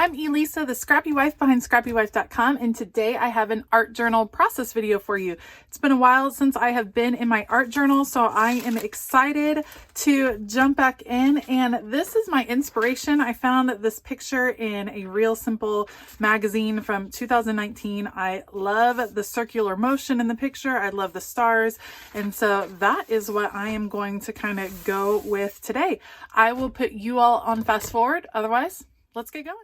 I'm Elisa, the Scrappy Wife behind ScrappyWife.com, and today I have an art journal process video for you. It's been a while since I have been in my art journal, so I am excited to jump back in, and this is my inspiration. I found this picture in a Real Simple magazine from 2019. I love the circular motion in the picture. I love the stars, and so that is what I am going to kind of go with today. I will put you all on fast forward, otherwise, let's get going.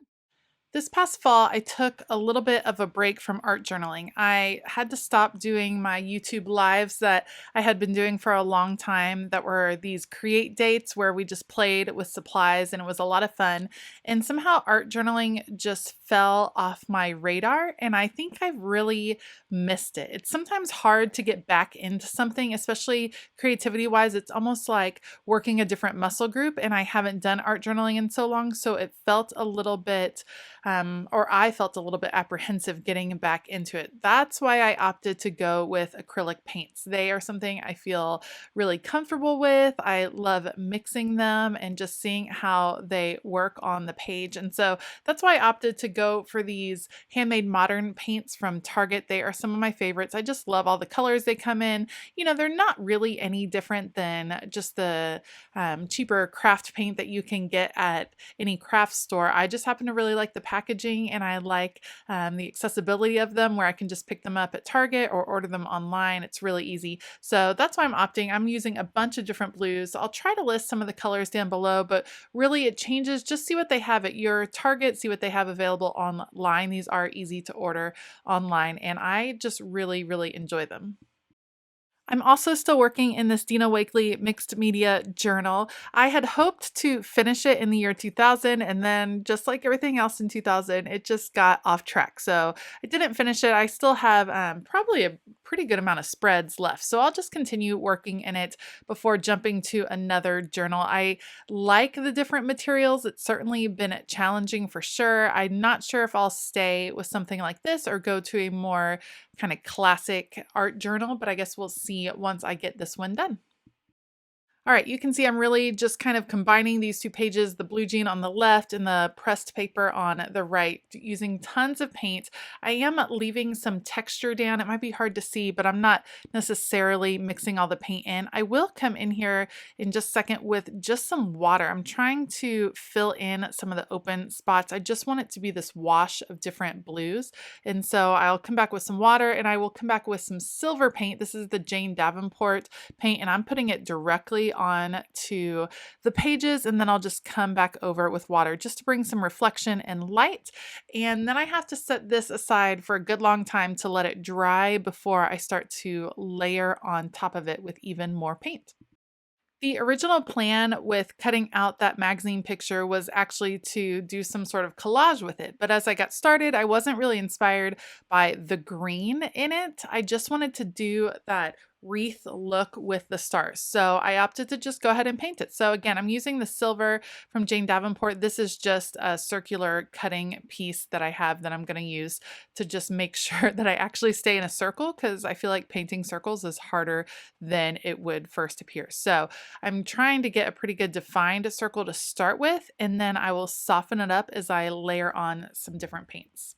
This past fall, I took a little bit of a break from art journaling. I had to stop doing my YouTube lives that I had been doing for a long time that were these create dates where we just played with supplies and it was a lot of fun. And somehow art journaling just fell off my radar and I think I've really missed it. It's sometimes hard to get back into something, especially creativity wise. It's almost like working a different muscle group and I haven't done art journaling in so long. So it felt a little bit or I felt a little bit apprehensive getting back into it. That's why I opted to go with acrylic paints. They are something I feel really comfortable with. I love mixing them and just seeing how they work on the page. And so that's why I opted to go for these handmade modern paints from Target. They are some of my favorites. I just love all the colors they come in. You know, they're not really any different than just the cheaper craft paint that you can get at any craft store. I just happen to really like the packaging and I like the accessibility of them where I can just pick them up at Target or order them online. It's really easy. So that's why I'm opting. I'm using a bunch of different blues. I'll try to list some of the colors down below, but really it changes. Just see what they have at your Target, see what they have available online. These are easy to order online and I just really, really enjoy them. I'm also still working in this Dina Wakley mixed media journal. I had hoped to finish it in the year 2000 and then just like everything else in 2000, it just got off track. So I didn't finish it. I still have probably a pretty good amount of spreads left. So I'll just continue working in it before jumping to another journal. I like the different materials. It's certainly been challenging for sure. I'm not sure if I'll stay with something like this or go to a more kind of classic art journal, but I guess we'll see once I get this one done. All right, you can see I'm really just kind of combining these two pages, the blue jean on the left and the pressed paper on the right, using tons of paint. I am leaving some texture down. It might be hard to see, but I'm not necessarily mixing all the paint in. I will come in here in just a second with just some water. I'm trying to fill in some of the open spots. I just want it to be this wash of different blues. And so I'll come back with some water and I will come back with some silver paint. This is the Jane Davenport paint and I'm putting it directly on to the pages and then I'll just come back over it with water just to bring some reflection and light. And then I have to set this aside for a good long time to let it dry before I start to layer on top of it with even more paint. The original plan with cutting out that magazine picture was actually to do some sort of collage with it. But as I got started, I wasn't really inspired by the green in it. I just wanted to do that wreath look with the stars. So I opted to just go ahead and paint it. So again, I'm using the silver from Jane Davenport. This is just a circular cutting piece that I have that I'm going to use to just make sure that I actually stay in a circle because I feel like painting circles is harder than it would first appear. So I'm trying to get a pretty good defined circle to start with, and then I will soften it up as I layer on some different paints.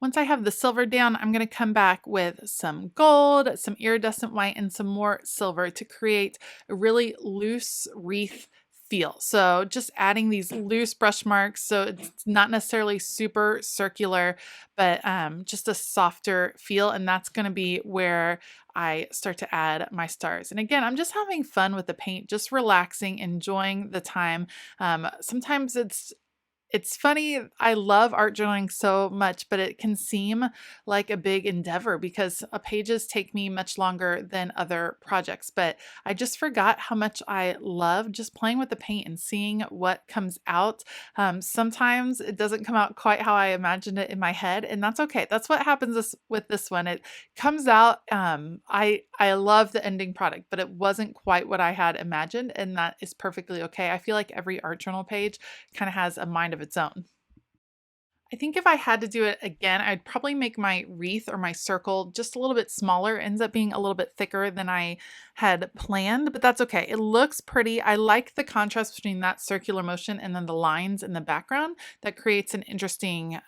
Once I have the silver down, I'm going to come back with some gold, some iridescent white, and some more silver to create a really loose wreath feel. So just adding these loose brush marks. So it's not necessarily super circular, but just a softer feel. And that's going to be where I start to add my stars. And again, I'm just having fun with the paint, just relaxing, enjoying the time. Sometimes it's funny, I love art journaling so much, but it can seem like a big endeavor because pages take me much longer than other projects. But I just forgot how much I love just playing with the paint and seeing what comes out. Sometimes it doesn't come out quite how I imagined it in my head, and that's okay. That's what happens with this one. It comes out, I love the ending product, but it wasn't quite what I had imagined, and that is perfectly okay. I feel like every art journal page kind of has a mind of its own. I think if I had to do it again, I'd probably make my wreath or my circle just a little bit smaller. It ends up being a little bit thicker than I had planned, but that's okay. It looks pretty. I like the contrast between that circular motion and then the lines in the background. That creates an interesting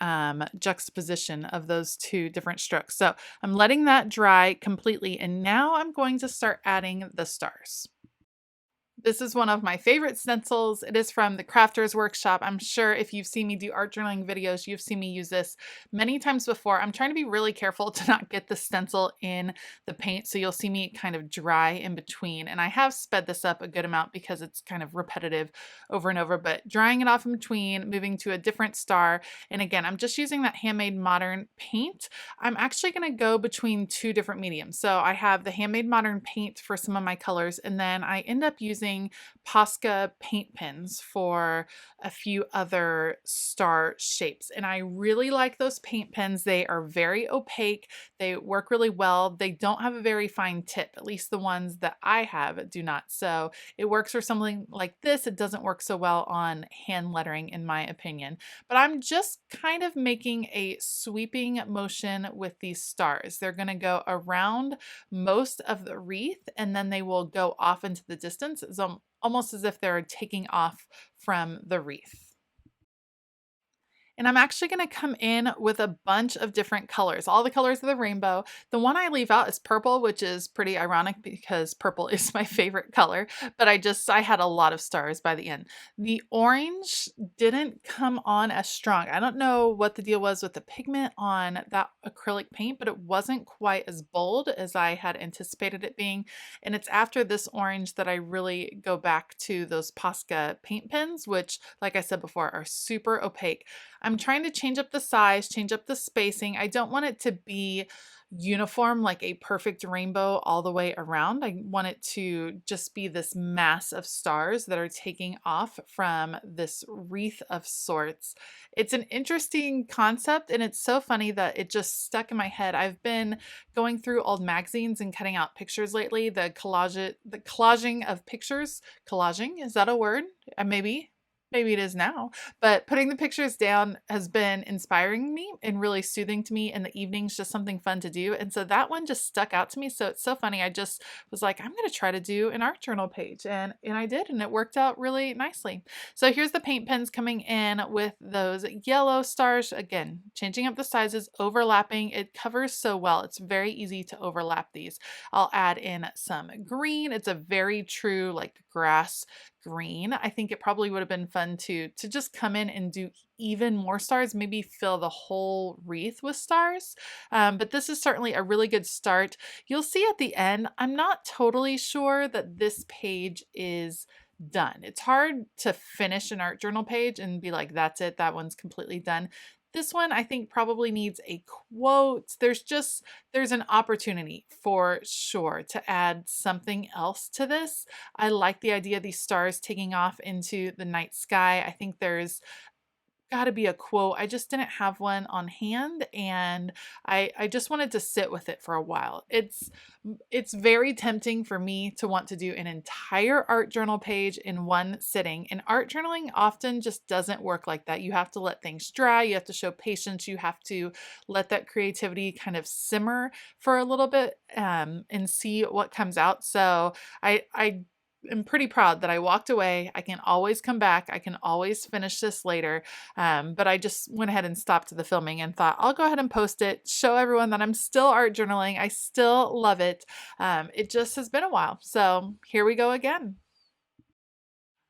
juxtaposition of those two different strokes. So I'm letting that dry completely, and now I'm going to start adding the stars. This is one of my favorite stencils. It is from the Crafters Workshop. I'm sure if you've seen me do art journaling videos, you've seen me use this many times before. I'm trying to be really careful to not get the stencil in the paint, so you'll see me kind of dry in between. And I have sped this up a good amount because it's kind of repetitive over and over, but drying it off in between, moving to a different star. And again, I'm just using that Handmade Modern paint. I'm actually going to go between two different mediums. So I have the Handmade Modern paint for some of my colors, and then I end up using Posca paint pens for a few other star shapes. And I really like those paint pens. They are very opaque. They work really well. They don't have a very fine tip. At least the ones that I have do not. So it works for something like this. It doesn't work so well on hand lettering, in my opinion. But I'm just kind of making a sweeping motion with these stars. They're going to go around most of the wreath, and then they will go off into the distance. It's almost as if they're taking off from the wreath. And I'm actually going to come in with a bunch of different colors, all the colors of the rainbow. The one I leave out is purple, which is pretty ironic because purple is my favorite color, but I had a lot of stars by the end. The orange didn't come on as strong. I don't know what the deal was with the pigment on that acrylic paint, but it wasn't quite as bold as I had anticipated it being. And it's after this orange that I really go back to those Posca paint pens, which, like I said before, are super opaque. I'm trying to change up the size, change up the spacing. I don't want it to be uniform, like a perfect rainbow all the way around. I want it to just be this mass of stars that are taking off from this wreath of sorts. It's an interesting concept, and it's so funny that it just stuck in my head. I've been going through old magazines and cutting out pictures lately. The collaging of pictures. Collaging, is that a word? Maybe it is now, but putting the pictures down has been inspiring me and really soothing to me in the evenings, just something fun to do. And so that one just stuck out to me. So it's so funny. I just was like, I'm going to try to do an art journal page. And I did, and it worked out really nicely. So here's the paint pens coming in with those yellow stars. Again, changing up the sizes, overlapping. It covers so well. It's very easy to overlap these. I'll add in some green. It's a very true like grass green. I think it probably would have been fun to just come in and do even more stars, maybe fill the whole wreath with stars. But this is certainly a really good start. You'll see at the end, I'm not totally sure that this page is done. It's hard to finish an art journal page and be like, that's it, that one's completely done. This one I think probably needs a quote. There's an opportunity for sure to add something else to this. I like the idea of these stars taking off into the night sky. I think there's got to be a quote. I just didn't have one on hand, and I just wanted to sit with it for a while. It's very tempting for me to want to do an entire art journal page in one sitting, and art journaling often just doesn't work like that. You have to let things dry. You have to show patience. You have to let that creativity kind of simmer for a little bit and see what comes out. So I'm pretty proud that I walked away. I can always come back. I can always finish this later. But I just went ahead and stopped the filming and thought, I'll go ahead and post it, show everyone that I'm still art journaling. I still love it. It just has been a while. So here we go again.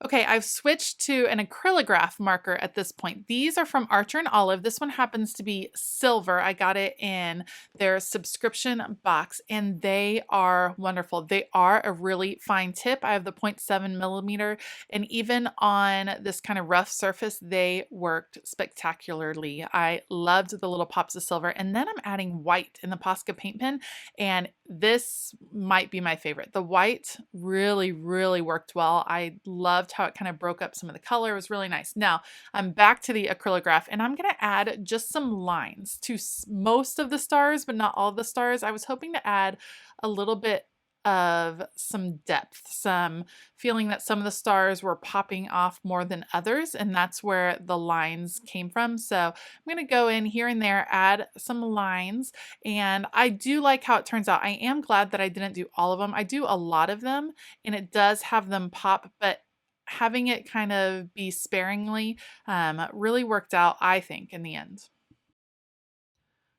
Okay, I've switched to an acrylograph marker at this point. These are from Archer and Olive. This one happens to be silver. I got it in their subscription box, and they are wonderful. They are a really fine tip. I have the 0.7 millimeter, and even on this kind of rough surface, they worked spectacularly. I loved the little pops of silver, and then I'm adding white in the Posca paint pen, and this might be my favorite. The white really, really worked well. I loved how it kind of broke up some of the color. It was really nice. Now I'm back to the acrylograph, and I'm going to add just some lines to most of the stars, but not all the stars. I was hoping to add a little bit of some depth, some feeling that some of the stars were popping off more than others, and that's where the lines came from. So I'm going to go in here and there, add some lines, and I do like how it turns out. I am glad that I didn't do all of them. I do a lot of them, and it does have them pop, but having it kind of be sparingly really worked out, I think, in the end.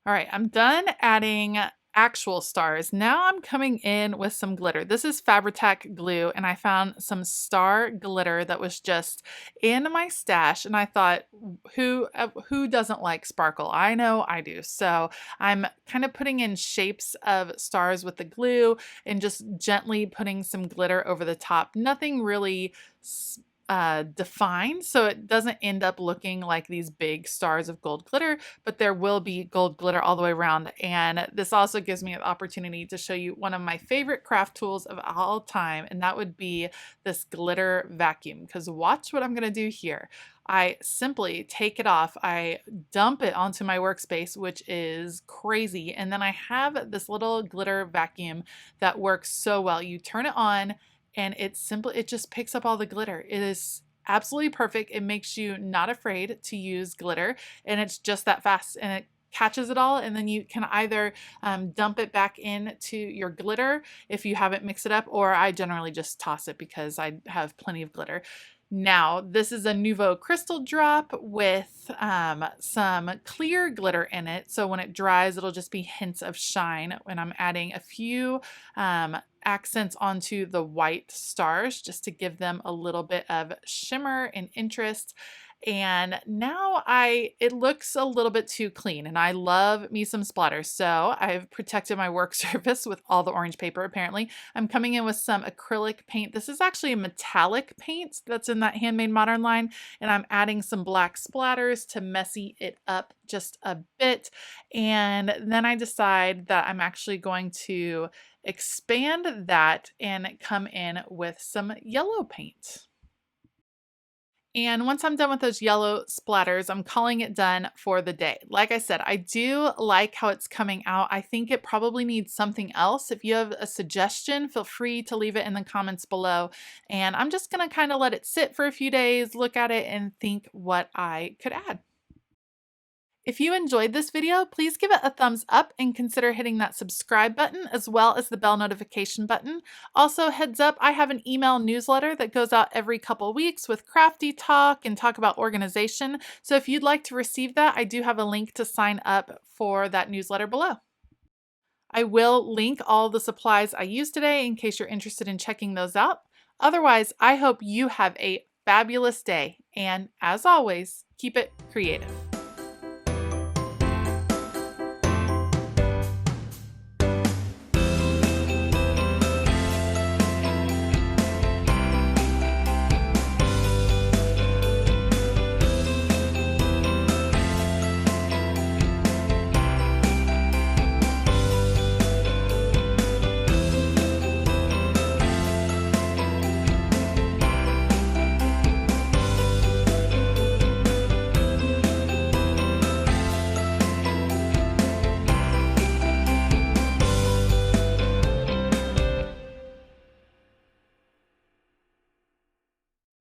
All right, I'm done adding actual stars. Now I'm coming in with some glitter. This is Fabri-Tac glue, and I found some star glitter that was just in my stash, and I thought, who doesn't like sparkle? I know I do. So I'm kind of putting in shapes of stars with the glue and just gently putting some glitter over the top. Nothing really defined, so it doesn't end up looking like these big stars of gold glitter, but there will be gold glitter all the way around. And this also gives me an opportunity to show you one of my favorite craft tools of all time, and that would be this glitter vacuum. Because watch what I'm going to do here. I simply take it off, I dump it onto my workspace, which is crazy, and then I have this little glitter vacuum that works so well. You turn it on, and it just picks up all the glitter. It is absolutely perfect. It makes you not afraid to use glitter, and it's just that fast, and it catches it all. And then you can either dump it back into your glitter if you haven't mixed it up, or I generally just toss it because I have plenty of glitter. Now, this is a Nouveau Crystal Drop with some clear glitter in it. So when it dries, it'll just be hints of shine. And I'm adding a few accents onto the white stars just to give them a little bit of shimmer and interest. And now it looks a little bit too clean, and I love me some splatters. So I've protected my work surface with all the orange paper, apparently. I'm coming in with some acrylic paint. This is actually a metallic paint that's in that Handmade Modern line, and I'm adding some black splatters to messy it up just a bit. And then I decide that I'm actually going to expand that and come in with some yellow paint. And once I'm done with those yellow splatters, I'm calling it done for the day. Like I said, I do like how it's coming out. I think it probably needs something else. If you have a suggestion, feel free to leave it in the comments below. And I'm just going to kind of let it sit for a few days, look at it, and think what I could add. If you enjoyed this video, please give it a thumbs up and consider hitting that subscribe button as well as the bell notification button. Also, heads up, I have an email newsletter that goes out every couple weeks with crafty talk and talk about organization. So if you'd like to receive that, I do have a link to sign up for that newsletter below. I will link all the supplies I used today in case you're interested in checking those out. Otherwise, I hope you have a fabulous day, and as always, keep it creative.